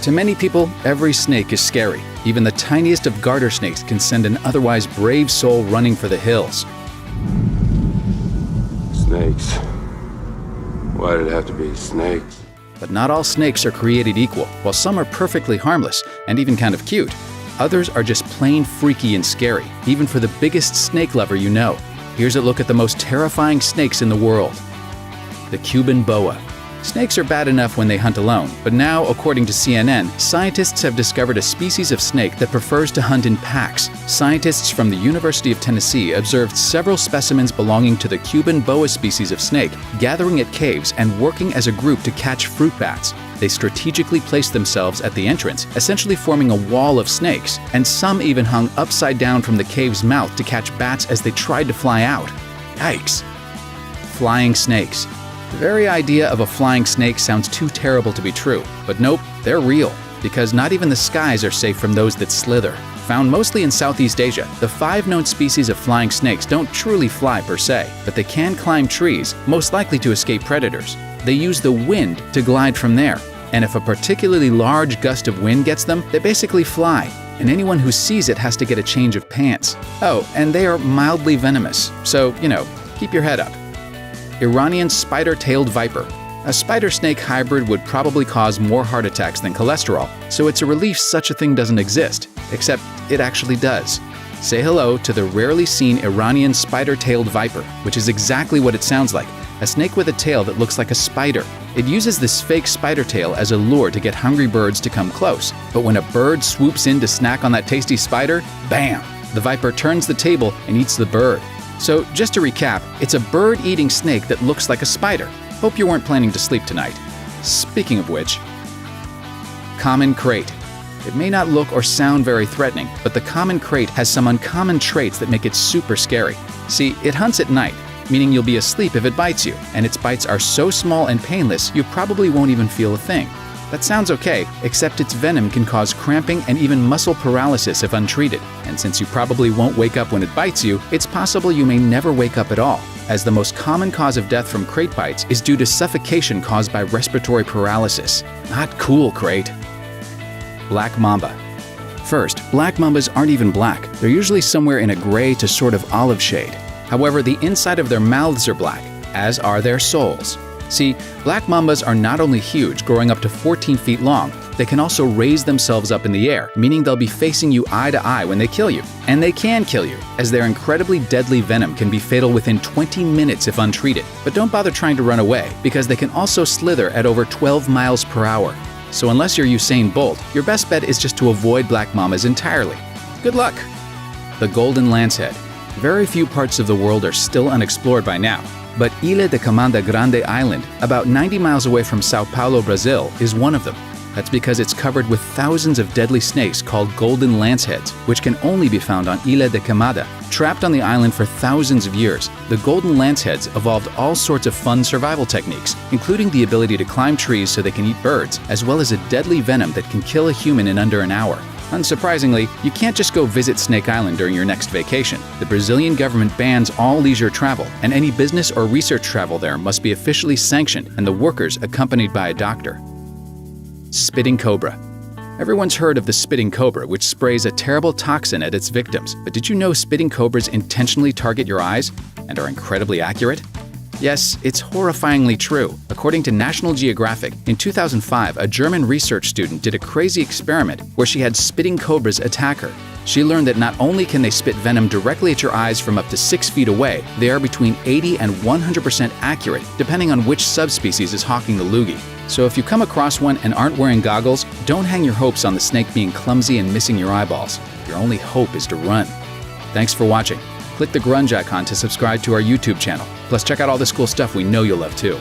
To many people, every snake is scary. Even the tiniest of garter snakes can send an otherwise brave soul running for the hills. Snakes. Why did it have to be snakes? But not all snakes are created equal. While some are perfectly harmless and even kind of cute, others are just plain freaky and scary, even for the biggest snake lover you know. Here's a look at the most terrifying snakes in the world. The Cuban boa. Snakes are bad enough when they hunt alone, but now, according to CNN, scientists have discovered a species of snake that prefers to hunt in packs. Scientists from the University of Tennessee observed several specimens belonging to the Cuban boa species of snake gathering at caves and working as a group to catch fruit bats. They strategically placed themselves at the entrance, essentially forming a wall of snakes, and some even hung upside down from the cave's mouth to catch bats as they tried to fly out. Yikes! Flying snakes. The very idea of a flying snake sounds too terrible to be true, but nope, they're real, because not even the skies are safe from those that slither. Found mostly in Southeast Asia, the 5 known species of flying snakes don't truly fly per se, but they can climb trees, most likely to escape predators. They use the wind to glide from there, and if a particularly large gust of wind gets them, they basically fly, and anyone who sees it has to get a change of pants. Oh, and they are mildly venomous, so, keep your head up. Iranian spider-tailed viper. A spider-snake hybrid would probably cause more heart attacks than cholesterol, so it's a relief such a thing doesn't exist, except it actually does. Say hello to the rarely seen Iranian spider-tailed viper, which is exactly what it sounds like, a snake with a tail that looks like a spider. It uses this fake spider tail as a lure to get hungry birds to come close, but when a bird swoops in to snack on that tasty spider, bam! The viper turns the table and eats the bird. So, just to recap, it's a bird-eating snake that looks like a spider. Hope you weren't planning to sleep tonight. Speaking of which, common krait. It may not look or sound very threatening, but the common krait has some uncommon traits that make it super scary. See, it hunts at night, meaning you'll be asleep if it bites you, and its bites are so small and painless you probably won't even feel a thing. That sounds okay, except its venom can cause cramping and even muscle paralysis if untreated. And since you probably won't wake up when it bites you, it's possible you may never wake up at all, as the most common cause of death from krait bites is due to suffocation caused by respiratory paralysis. Not cool, krait. Black mamba. First, black mambas aren't even black. They're usually somewhere in a gray to sort of olive shade. However, the inside of their mouths are black, as are their souls. See, black mambas are not only huge, growing up to 14 feet long, they can also raise themselves up in the air, meaning they'll be facing you eye to eye when they kill you. And they can kill you, as their incredibly deadly venom can be fatal within 20 minutes if untreated. But don't bother trying to run away, because they can also slither at over 12 miles per hour. So unless you're Usain Bolt, your best bet is just to avoid black mambas entirely. Good luck! The golden lancehead. Very few parts of the world are still unexplored by now. But Ilha de Camanda Grande Island, about 90 miles away from Sao Paulo, Brazil, is one of them. That's because it's covered with thousands of deadly snakes called golden lanceheads, which can only be found on Ilha de Camanda. Trapped on the island for thousands of years, the golden lanceheads evolved all sorts of fun survival techniques, including the ability to climb trees so they can eat birds, as well as a deadly venom that can kill a human in under an hour. Unsurprisingly, you can't just go visit Snake Island during your next vacation. The Brazilian government bans all leisure travel, and any business or research travel there must be officially sanctioned and the workers accompanied by a doctor. Spitting cobra. Everyone's heard of the spitting cobra, which sprays a terrible toxin at its victims. But did you know spitting cobras intentionally target your eyes and are incredibly accurate? Yes, it's horrifyingly true. According to National Geographic, in 2005, a German research student did a crazy experiment where she had spitting cobras attack her. She learned that not only can they spit venom directly at your eyes from up to 6 feet away, they are between 80 and 100% accurate, depending on which subspecies is hawking the loogie. So if you come across one and aren't wearing goggles, don't hang your hopes on the snake being clumsy and missing your eyeballs. Your only hope is to run. Thanks for watching. Click the grunge icon to subscribe to our YouTube channel. Plus check out all this cool stuff we know you'll love too.